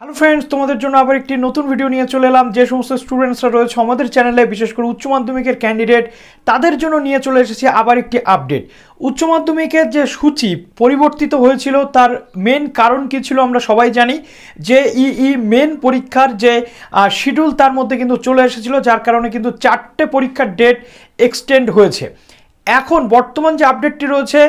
Hello friends, তোমাদের জন্য আবার একটি নতুন ভিডিও নিয়ে চলে এলাম। যে সমস্ত স্টুডেন্টসরা রয়েছে আমাদের চ্যানেলে, বিশেষ করে উচ্চ মাধ্যমিকের ক্যান্ডিডেট, তাদের জন্য নিয়ে চলে এসেছি আবার একটি আপডেট। উচ্চ মাধ্যমিকের যে সূচি পরিবর্তিত হয়েছিল তার মেন কারণ কী ছিল আমরা সবাই জানি। যে মেন পরীক্ষার যে শিডিউল তার মধ্যে কিন্তু চলে এসেছিল, যার কারণে কিন্তু 4টে পরীক্ষার ডেট এক্সটেন্ড হয়েছে। এখন বর্তমান যে আপডেটটি রয়েছে,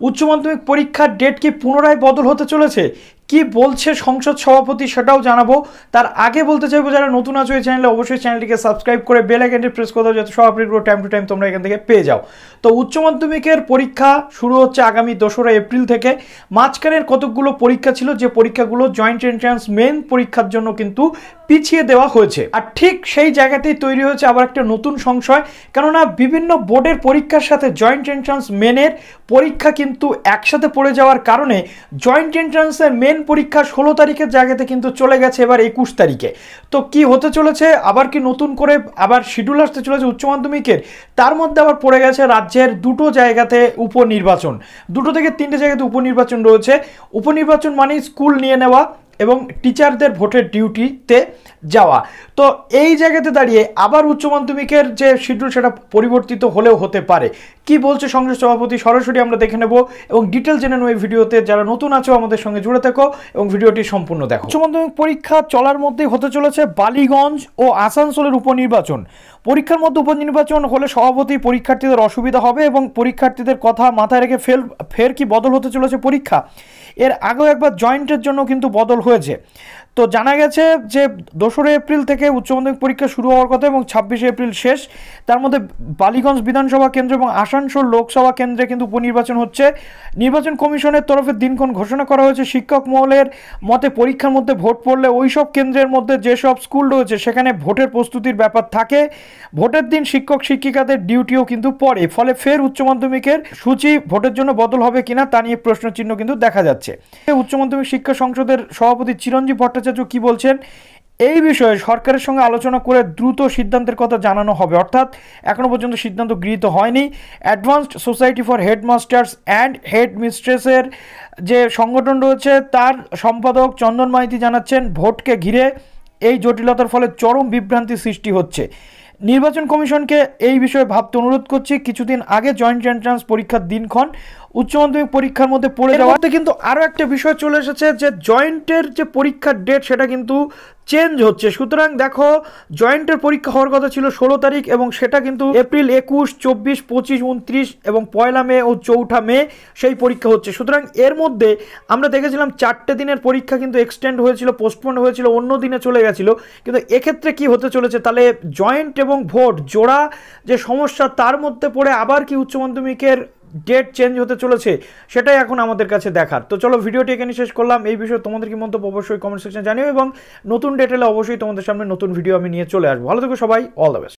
উচ্চ মাধ্যমিক পরীক্ষার ডেট কি পুনরায় বদল হতে চলেছে, কি বলছে সংসদ সভাপতি সেটাও জানাবো। তার আগে বলতে চাইবো, যারা নতুন আছো এই চ্যানেলে, অবশ্যই চ্যানেলটিকে সাবস্ক্রাইব করে বেল আইকনটি প্রেস করে দাও, যাতে সব আপডেটগুলো টাইম টু টাইম তোমরা এখান থেকে পেয়ে যাও। তো উচ্চ মাধ্যমিকের পরীক্ষা শুরু হচ্ছে আগামী 2রা এপ্রিল থেকে। মাঝখানের কতকগুলো পরীক্ষা ছিল, যে পরীক্ষাগুলো জয়েন্ট এন্ট্রান্স মেন পরীক্ষার জন্য কিন্তু পিছিয়ে দেওয়া হয়েছে। আর ঠিক সেই জায়গাতেই তৈরি হয়েছে আবার একটা নতুন সংশয়, কেননা বিভিন্ন বোর্ডের পরীক্ষার সাথে জয়েন্ট এন্ট্রান্স মেনের পরীক্ষা কিন্তু একসাথে পড়ে যাওয়ার কারণে জয়েন্ট এন্ট্রান্সের মেন পরীক্ষা 16 তারিখের জায়গাতে কিন্তু চলে গেছে এবার 21 তারিখে। তো কি হতে চলেছে, আবার কি নতুন করে আবার শিডিউল আসতে চলেছে উচ্চ মাধ্যমিকের? তার মধ্যে আবার পড়ে গেছে রাজ্যের 2টো জায়গাতে উপনির্বাচন, 2টো থেকে 3টে জায়গাতে উপনির্বাচন রয়েছে। উপনির্বাচন মানেই স্কুল নিয়ে নেওয়া এবং টিচারদের ভোটের ডিউটিতে যাওয়া। তো এই জায়গাতে দাঁড়িয়ে আবার উচ্চ মাধ্যমিকের যে শিডিউল সেটা পরিবর্তিত হলেও হতে পারে। কি বলছে সংসদ সভাপতি সরাসরি আমরা দেখে নেব এবং ডিটেল জেনে নেব এই ভিডিওতে। যারা নতুন আছো আমাদের সঙ্গে জুড়ে থেকো এবং ভিডিওটি সম্পূর্ণ দেখো। উচ্চ মাধ্যমিক পরীক্ষা চলার মধ্যেই হতে চলেছে বালিগঞ্জ ও আসানসোলের উপনির্বাচন। পরীক্ষার মধ্যে উপনির্বাচন হলে সভাপতি পরীক্ষার্থীদের অসুবিধা হবে এবং পরীক্ষার্থীদের কথা মাথায় রেখে ফের কি বদল হতে চলেছে পরীক্ষা? এর আগেও একবার জয়েন্টের জন্য কিন্তু বদল হয়েছে। তো জানা গেছে যে 2রা এপ্রিল থেকে উচ্চ মাধ্যমিক পরীক্ষা শুরু হওয়ার কথা এবং 26শে এপ্রিল শেষ। তার মধ্যে বালিগঞ্জ বিধানসভা কেন্দ্র এবং আসানসোল লোকসভা কেন্দ্রে কিন্তু উপনির্বাচন হচ্ছে। নির্বাচন কমিশনের তরফে দিনক্ষণ ঘোষণা করা হয়েছে। শিক্ষক মহলের মতে পরীক্ষার মধ্যে ভোট পড়লে ওই সব কেন্দ্রের মধ্যে যেসব স্কুল রয়েছে সেখানে ভোটের প্রস্তুতির ব্যাপার থাকে। ভোটের দিন শিক্ষক শিক্ষিকাদের ডিউটিও কিন্তু পড়ে। ফলে ফের উচ্চ মাধ্যমিকের সূচি ভোটের জন্য বদল হবে কিনা তা নিয়ে প্রশ্নচিহ্ন কিন্তু দেখা যাচ্ছে। উচ্চ মাধ্যমিক শিক্ষা সংসদের সভাপতি চিরঞ্জীব ভট্টাচার্য কি বলছেন, এই বিষয়ে সরকারের সঙ্গে আলোচনা করে দ্রুত সিদ্ধান্তের কথা জানানো হবে। অর্থাৎ এখনো পর্যন্ত সিদ্ধান্ত গৃহীত হয়নি। Advanced society for headmasters and head মিস্ট্রেসের যে সংগঠন রয়েছে তার সম্পাদক চন্দন মাইতি জানাচ্ছেন, ভোটকে ঘিরে এই জটিলতার ফলে চরম বিভ্রান্তি সৃষ্টি হচ্ছে। নির্বাচন কমিশনকে এই বিষয়ে ভাবতে অনুরোধ করছি। কিছুদিন আগে জয়েন্ট এন্ট্রান্স পরীক্ষার দিনক্ষণ উচ্চ মাধ্যমিক পরীক্ষার মধ্যে পড়ে যাওয়াতে কিন্তু আরও একটা বিষয় চলে এসেছে, যে জয়েন্টের যে পরীক্ষার ডেট সেটা কিন্তু চেঞ্জ হচ্ছে। সুতরাং দেখো, জয়েন্টের পরীক্ষা হওয়ার কথা ছিল 16 তারিখ এবং সেটা কিন্তু এপ্রিল 21, 24, 25, 29 এবং 1 মে ও 4 মে সেই পরীক্ষা হচ্ছে। সুতরাং এর মধ্যে আমরা দেখেছিলাম 4টে দিনের পরীক্ষা কিন্তু এক্সটেন্ড হয়েছিল, পোস্টপোন হয়েছিল, অন্য দিনে চলে গেছিলো। কিন্তু এক্ষেত্রে কি হতে চলেছে, তাহলে জয়েন্ট এবং ভোট জোড়া যে সমস্যা তার মধ্যে পড়ে আবার কি উচ্চ মাধ্যমিকের ডেট চেঞ্জ হতে চলেছে, সেটাই এখন আমাদের কাছে দেখার। তো চলো ভিডিওটি এখানে শেষ করলাম। এই বিষয়ে তোমাদের কি মন্তব্য অবশ্যই কমেন্ট সেকশনে জানিও এবং নতুন ডেট এলে অবশ্যই তোমাদের সামনে নতুন ভিডিও আমি নিয়ে চলে আসবো। ভালো থেকো সবাই, অল দ্য বেস্ট।